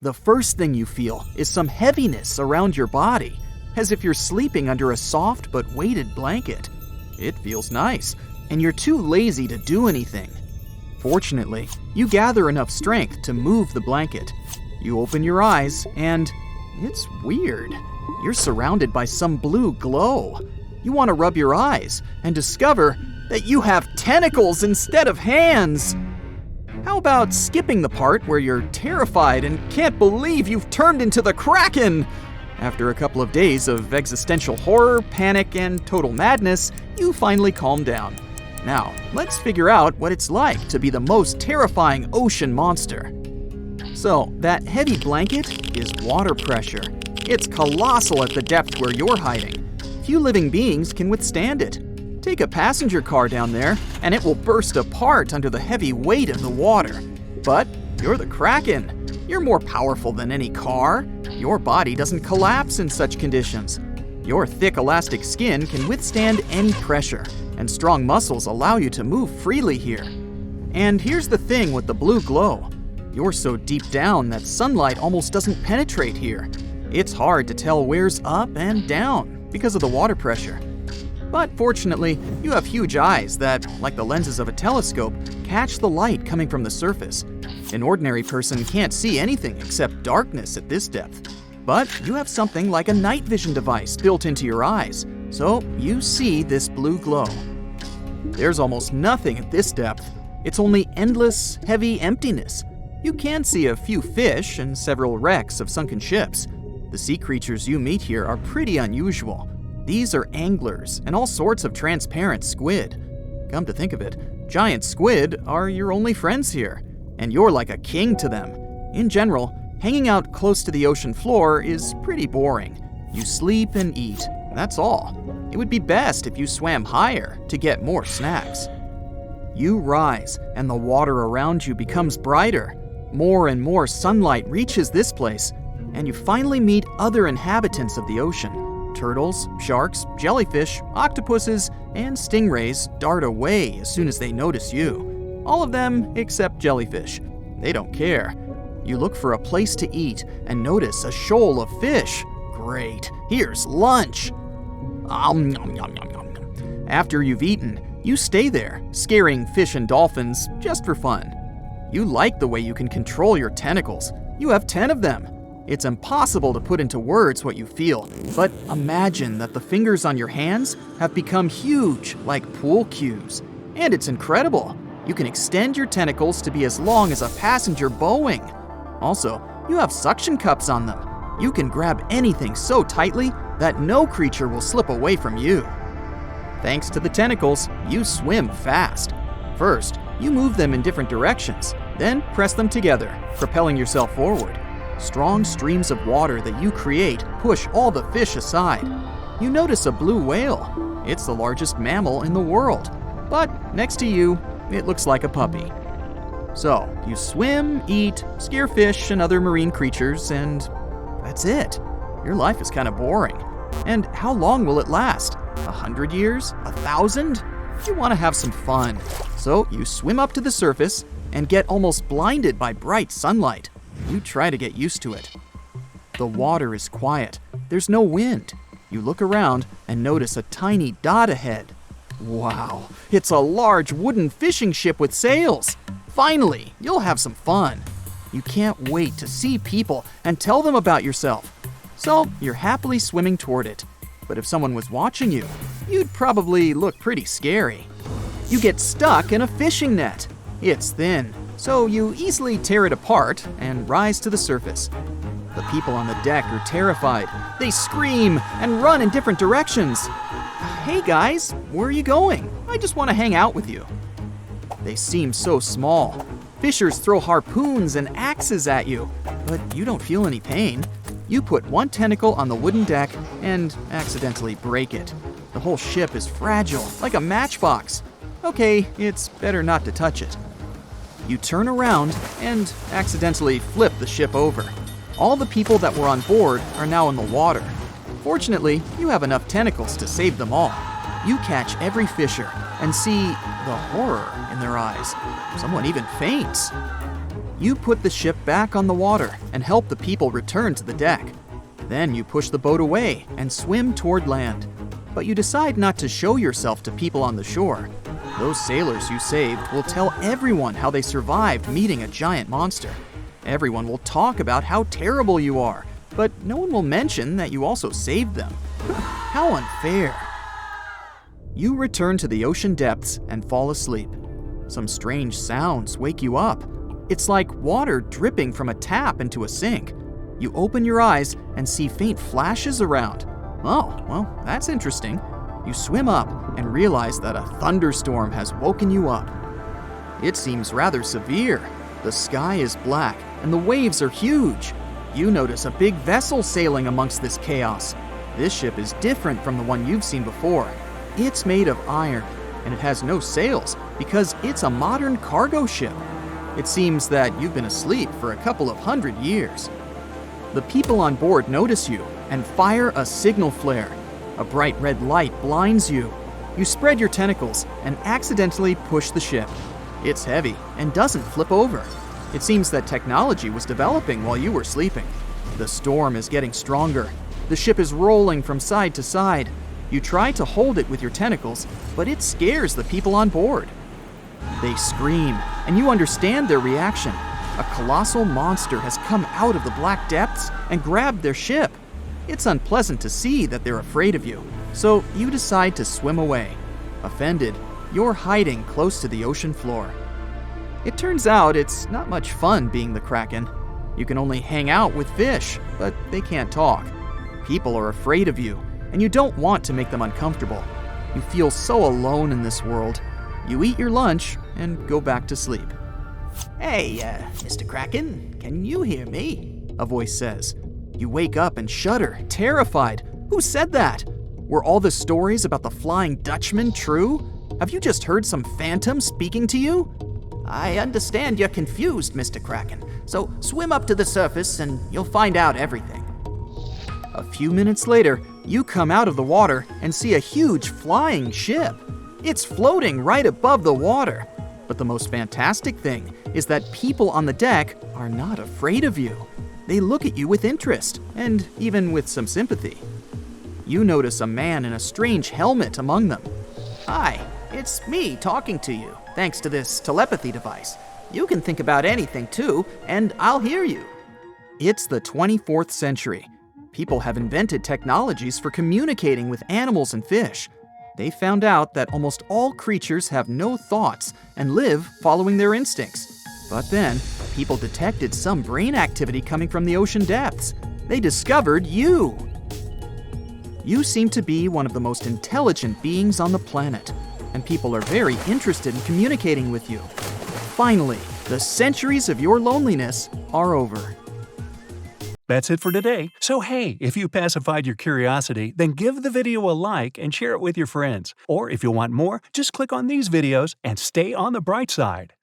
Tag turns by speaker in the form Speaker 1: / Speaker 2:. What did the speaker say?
Speaker 1: The first thing you feel is some heaviness around your body, as if you're sleeping under a soft but weighted blanket. It feels nice, and you're too lazy to do anything. Fortunately, you gather enough strength to move the blanket. You open your eyes, and it's weird. You're surrounded by some blue glow. You want to rub your eyes and discover that you have tentacles instead of hands. How about skipping the part where you're terrified and can't believe you've turned into the Kraken? After a couple of days of existential horror, panic, and total madness, you finally calm down. Now, let's figure out what it's like to be the most terrifying ocean monster. So, that heavy blanket is water pressure. It's colossal at the depth where you're hiding. Few living beings can withstand it. Take a passenger car down there, and it will burst apart under the heavy weight of the water. But you're the Kraken. You're more powerful than any car. Your body doesn't collapse in such conditions. Your thick elastic skin can withstand any pressure, and strong muscles allow you to move freely here. And here's the thing with the blue glow. You're so deep down that sunlight almost doesn't penetrate here. It's hard to tell where's up and down because of the water pressure. But fortunately, you have huge eyes that, like the lenses of a telescope, catch the light coming from the surface. An ordinary person can't see anything except darkness at this depth. But you have something like a night vision device built into your eyes, so you see this blue glow. There's almost nothing at this depth. It's only endless, heavy emptiness. You can see a few fish and several wrecks of sunken ships. The sea creatures you meet here are pretty unusual. These are anglers and all sorts of transparent squid. Come to think of it, giant squid are your only friends here, and you're like a king to them. In general, hanging out close to the ocean floor is pretty boring. You sleep and eat, that's all. It would be best if you swam higher to get more snacks. You rise, and the water around you becomes brighter. More and more sunlight reaches this place, and you finally meet other inhabitants of the ocean. Turtles, sharks, jellyfish, octopuses, and stingrays dart away as soon as they notice you. All of them except jellyfish. They don't care. You look for a place to eat and notice a shoal of fish. Great, here's lunch. After you've eaten, you stay there, scaring fish and dolphins just for fun. You like the way you can control your tentacles. You have 10 of them. It's impossible to put into words what you feel, but imagine that the fingers on your hands have become huge, like pool cues. And it's incredible. You can extend your tentacles to be as long as a passenger Boeing. Also, you have suction cups on them. You can grab anything so tightly that no creature will slip away from you. Thanks to the tentacles, you swim fast. First, you move them in different directions, then press them together, propelling yourself forward. Strong streams of water that you create push all the fish aside. You notice a blue whale. It's the largest mammal in the world. But next to you, it looks like a puppy. So, you swim, eat, scare fish and other marine creatures, and that's it. Your life is kind of boring. And how long will it last? 100 years? 1,000? You want to have some fun. So you swim up to the surface and get almost blinded by bright sunlight. You try to get used to it. The water is quiet. There's no wind. You look around and notice a tiny dot ahead. Wow, it's a large wooden fishing ship with sails. Finally, you'll have some fun. You can't wait to see people and tell them about yourself. So you're happily swimming toward it. But if someone was watching you, you'd probably look pretty scary. You get stuck in a fishing net. It's thin, so you easily tear it apart and rise to the surface. The people on the deck are terrified. They scream and run in different directions. Hey guys, where are you going? I just want to hang out with you. They seem so small. Fishers throw harpoons and axes at you, but you don't feel any pain. You put one tentacle on the wooden deck and accidentally break it. The whole ship is fragile, like a matchbox. Okay, it's better not to touch it. You turn around and accidentally flip the ship over. All the people that were on board are now in the water. Fortunately, you have enough tentacles to save them all. You catch every fisher and see the horror in their eyes. Someone even faints. You put the ship back on the water and help the people return to the deck. Then you push the boat away and swim toward land. But you decide not to show yourself to people on the shore. Those sailors you saved will tell everyone how they survived meeting a giant monster. Everyone will talk about how terrible you are, but no one will mention that you also saved them. How unfair. You return to the ocean depths and fall asleep. Some strange sounds wake you up. It's like water dripping from a tap into a sink. You open your eyes and see faint flashes around. Oh, well, that's interesting. You swim up and realize that a thunderstorm has woken you up. It seems rather severe. The sky is black and the waves are huge. You notice a big vessel sailing amongst this chaos. This ship is different from the one you've seen before. It's made of iron, and it has no sails because it's a modern cargo ship. It seems that you've been asleep for a couple of 100 years. The people on board notice you and fire a signal flare. A bright red light blinds you. You spread your tentacles and accidentally push the ship. It's heavy and doesn't flip over. It seems that technology was developing while you were sleeping. The storm is getting stronger. The ship is rolling from side to side. You try to hold it with your tentacles, but it scares the people on board. They scream, and you understand their reaction. A colossal monster has come out of the black depths and grabbed their ship. It's unpleasant to see that they're afraid of you, so you decide to swim away. Offended, you're hiding close to the ocean floor. It turns out it's not much fun being the Kraken. You can only hang out with fish, but they can't talk. People are afraid of you, and you don't want to make them uncomfortable. You feel so alone in this world. You eat your lunch and go back to sleep.
Speaker 2: Hey, Mr. Kraken, can you hear me?
Speaker 1: A voice says. You wake up and shudder, terrified. Who said that? Were all the stories about the Flying Dutchman true? Have you just heard some phantom speaking to you?
Speaker 2: I understand you're confused, Mr. Kraken, so swim up to the surface and you'll find out everything.
Speaker 1: A few minutes later, you come out of the water and see a huge flying ship. It's floating right above the water. But the most fantastic thing is that people on the deck are not afraid of you. They look at you with interest and even with some sympathy. You notice a man in a strange helmet among them.
Speaker 2: Hi, it's me talking to you, thanks to this telepathy device. You can think about anything too, and I'll hear you.
Speaker 1: It's the 24th century. People have invented technologies for communicating with animals and fish. They found out that almost all creatures have no thoughts and live following their instincts. But then, people detected some brain activity coming from the ocean depths. They discovered you. You seem to be one of the most intelligent beings on the planet, and people are very interested in communicating with you. Finally, the centuries of your loneliness are over.
Speaker 3: That's it for today. So hey, if you pacified your curiosity, then give the video a like and share it with your friends. Or if you want more, just click on these videos and stay on the bright side.